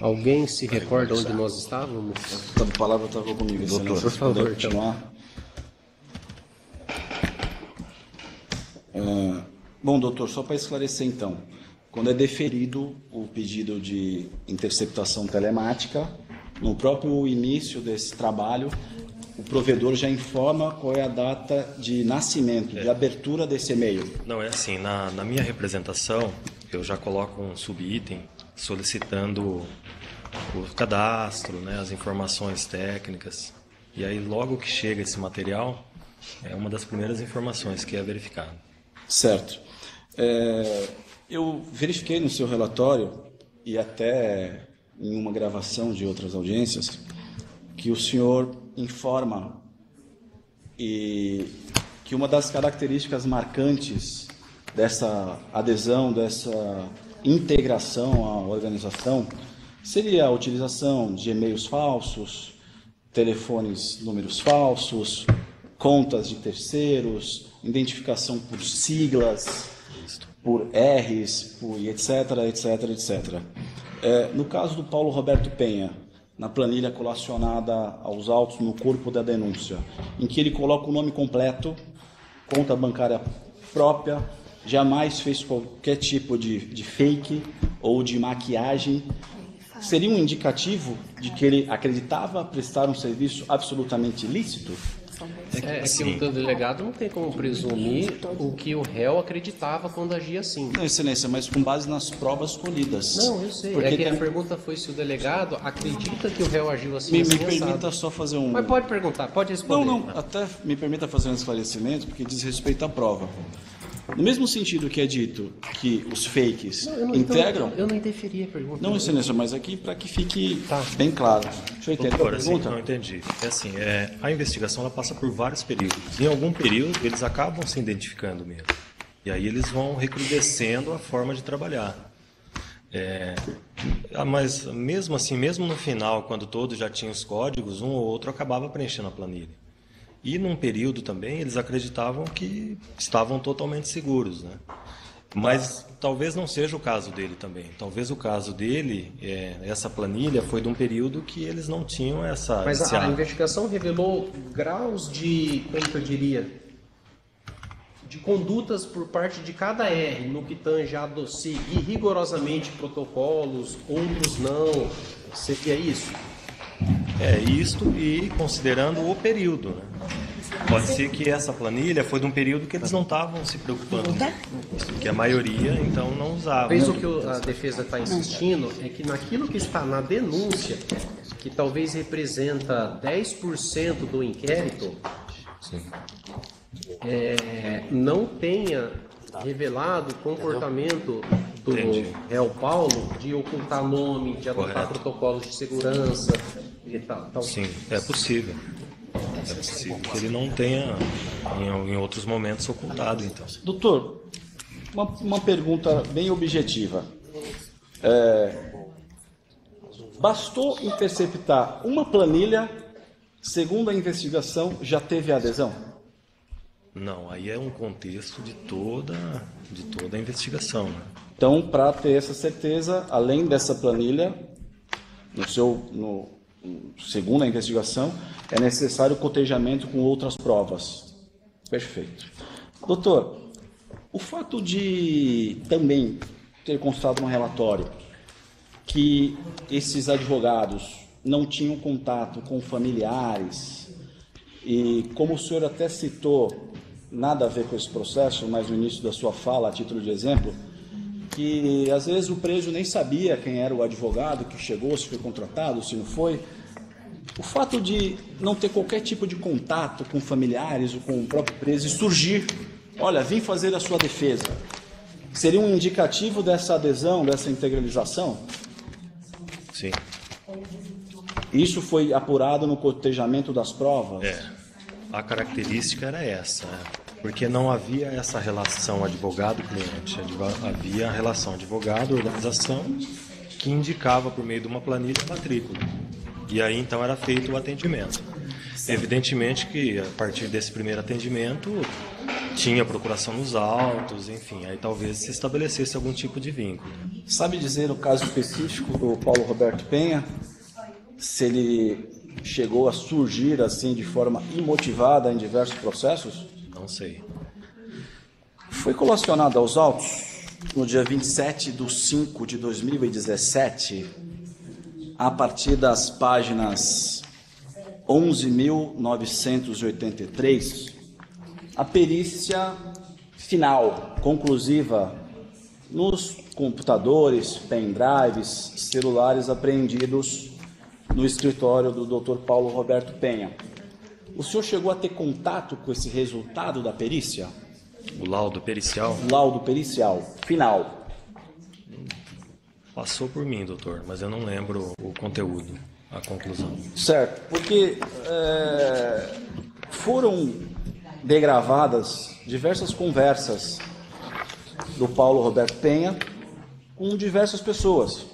Alguém se recorda onde nós estávamos? A palavra estava comigo, doutor. Por favor, continuar. Bom, doutor, só para esclarecer então, quando é deferido o pedido de interceptação telemática, no próprio início desse trabalho, o provedor já informa qual é a data de nascimento, de abertura desse e-mail. Não, é assim, na minha representação, eu já coloco um subitem solicitando o cadastro, né, as informações técnicas. E aí, logo que chega esse material, é uma das primeiras informações que é verificada. Certo. Eu verifiquei no seu relatório, e até em uma gravação de outras audiências, que o senhor informa que uma das características marcantes dessa adesão, dessa integração à organização, seria a utilização de e-mails falsos, telefones, números falsos, contas de terceiros, identificação por siglas, por R's, por etc, etc, etc. No caso do Paulo Roberto Penha, na planilha colacionada aos autos no corpo da denúncia, em que ele coloca o nome completo, conta bancária própria, jamais fez qualquer tipo de fake ou de maquiagem, seria um indicativo de que ele acreditava prestar um serviço absolutamente ilícito? Que o delegado não tem como presumir o que o réu acreditava quando agia assim. Não, excelência, mas com base nas provas colhidas. Não, eu sei. Porque a pergunta foi se o delegado acredita que o réu agiu assim. Me assim, permita só fazer um... Mas pode perguntar, pode responder. Não, até me permita fazer um esclarecimento, porque diz respeito à prova. No mesmo sentido que é dito que os fakes integram... Eu não interferi a pergunta. Não, excelência, mas aqui para que fique bem claro. Deixa eu entender a pergunta. Não entendi. É assim, a investigação ela passa por vários períodos. Em algum período, eles acabam se identificando mesmo. E aí eles vão recrudescendo a forma de trabalhar. Mas mesmo assim, mesmo no final, quando todos já tinham os códigos, um ou outro acabava preenchendo a planilha. E num período também eles acreditavam que estavam totalmente seguros, né? Mas talvez não seja o caso dele também. Talvez o caso dele, essa planilha, foi de um período que eles não tinham essa... Mas a investigação revelou graus de, como que eu diria, de condutas por parte de cada R, no que tange a seguir rigorosamente protocolos, outros não. Seria isso? Isto e considerando o período, né? Pode ser que essa planilha foi de um período que eles não estavam se preocupando, que a maioria, então, não usava. Talvez o que a defesa está insistindo é que naquilo que está na denúncia, que talvez representa 10% do inquérito, não tenha revelado o comportamento do réu Paulo de ocultar nome, de adotar protocolos de segurança e tal. Sim, é possível. É possível que ele não tenha, em outros momentos, ocultado, então. Doutor, uma pergunta bem objetiva. Bastou interceptar uma planilha, segundo a investigação, já teve adesão? Não, aí é um contexto de toda a investigação, né? Então, para ter essa certeza, além dessa planilha, segundo a investigação, é necessário cotejamento com outras provas. Perfeito. Doutor, o fato de também ter constado no relatório que esses advogados não tinham contato com familiares e, como o senhor até citou, nada a ver com esse processo, mas no início da sua fala, a título de exemplo, que às vezes o preso nem sabia quem era o advogado que chegou, se foi contratado, se não foi. O fato de não ter qualquer tipo de contato com familiares ou com o próprio preso e surgir, olha, vim fazer a sua defesa, seria um indicativo dessa adesão, dessa integralização? Sim. Isso foi apurado no cotejamento das provas? A característica era essa, né? Porque não havia essa relação advogado-cliente, havia a relação advogado-organização que indicava por meio de uma planilha a matrícula. E aí então era feito o atendimento. Evidentemente que a partir desse primeiro atendimento tinha procuração nos autos, enfim, aí talvez se estabelecesse algum tipo de vínculo. Sabe dizer, no caso específico do Paulo Roberto Penha, se ele chegou a surgir assim de forma imotivada em diversos processos? Não sei. Foi colacionado aos autos no dia 27/5/2017, a partir das páginas 11.983, a perícia final, conclusiva, nos computadores, pendrives, celulares apreendidos no escritório do Dr. Paulo Roberto Penha. O senhor chegou a ter contato com esse resultado da perícia? O laudo pericial? O laudo pericial final. Passou por mim, doutor, mas eu não lembro o conteúdo, a conclusão. Certo, porque foram degravadas diversas conversas do Paulo Roberto Penha com diversas pessoas.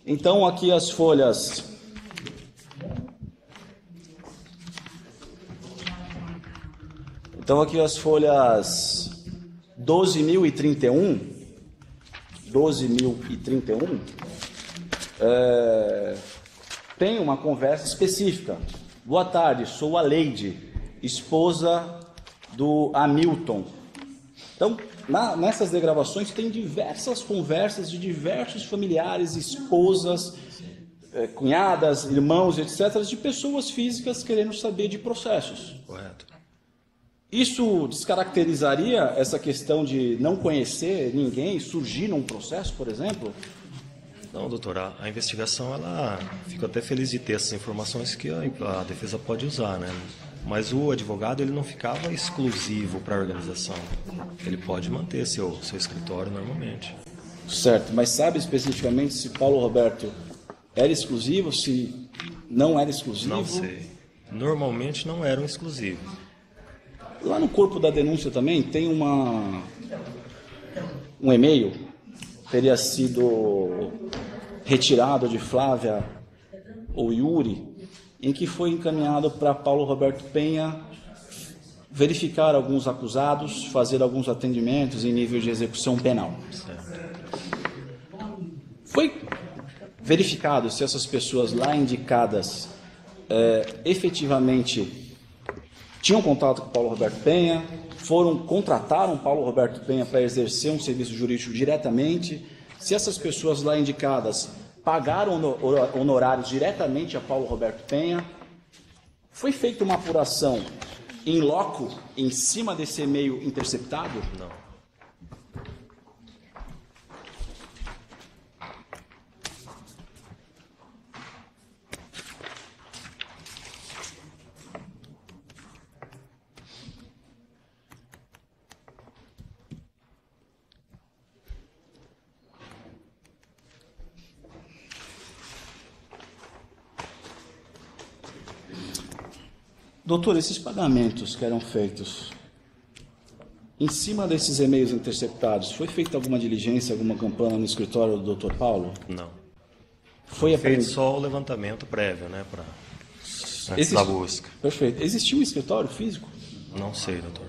Então, aqui as folhas 12.031, tem uma conversa específica. Boa tarde, sou a Leide, esposa do Hamilton. Então, nessas degravações tem diversas conversas de diversos familiares, esposas, cunhadas, irmãos, etc., de pessoas físicas querendo saber de processos. Correto. Isso descaracterizaria essa questão de não conhecer ninguém, surgir num processo, por exemplo? Não, doutora, a investigação, ela fica até feliz de ter essas informações que a defesa pode usar, né? Mas o advogado, ele não ficava exclusivo para a organização. Ele pode manter seu escritório normalmente. Certo, mas sabe especificamente se Paulo Roberto era exclusivo, se não era exclusivo? Não sei. Normalmente não eram exclusivos. Lá no corpo da denúncia também tem um e-mail, teria sido retirado de Flávia ou Yuri, em que foi encaminhado para Paulo Roberto Penha verificar alguns acusados, fazer alguns atendimentos em nível de execução penal. Foi verificado se essas pessoas lá indicadas efetivamente tinham contato com Paulo Roberto Penha, contrataram Paulo Roberto Penha para exercer um serviço jurídico diretamente, se essas pessoas lá indicadas pagaram honorários diretamente a Paulo Roberto Penha. Foi feita uma apuração in loco, em cima desse e-mail interceptado? Não. Doutor, esses pagamentos que eram feitos em cima desses e-mails interceptados, foi feita alguma diligência, alguma campana no escritório do Dr. Paulo? Não. Foi feito só o levantamento prévio, né, antes da busca. Perfeito. Existia um escritório físico? Não sei, doutor.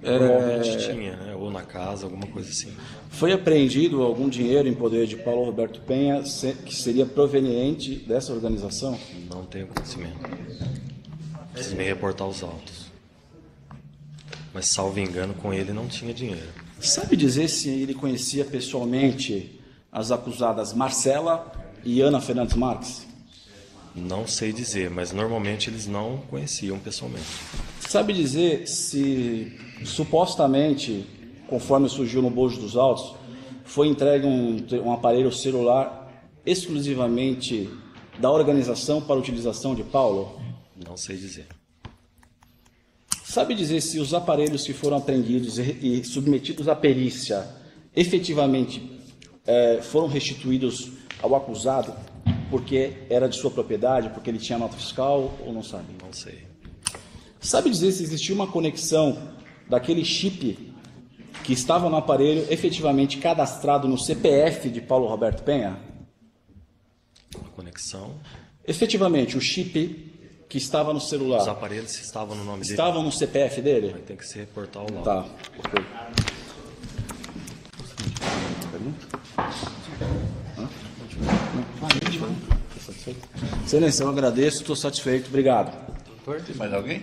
Provavelmente tinha, né, ou na casa, alguma coisa assim. Foi apreendido algum dinheiro em poder de Paulo Roberto Penha que seria proveniente dessa organização? Não tenho conhecimento. Preciso me reportar os autos. Mas, salvo engano, com ele não tinha dinheiro. Sabe dizer se ele conhecia pessoalmente as acusadas Marcela e Ana Fernandes Marques? Não sei dizer, mas normalmente eles não conheciam pessoalmente. Sabe dizer se, supostamente, conforme surgiu no bojo dos autos, foi entregue um aparelho celular exclusivamente da organização para utilização de Paulo? Não sei dizer. Sabe dizer se os aparelhos que foram apreendidos e submetidos à perícia efetivamente foram restituídos ao acusado porque era de sua propriedade, porque ele tinha nota fiscal, ou não sabe? Não sei. Sabe dizer se existiu uma conexão daquele chip que estava no aparelho efetivamente cadastrado no CPF de Paulo Roberto Penha? A conexão? Efetivamente, o chip que estava no Os celular aparelhos estavam no nome dele. estavam no CPF dele? Vai ter que se reportar o laudo. Tá. Ok. Excelência, eu agradeço, estou satisfeito. Obrigado. Tem mais alguém?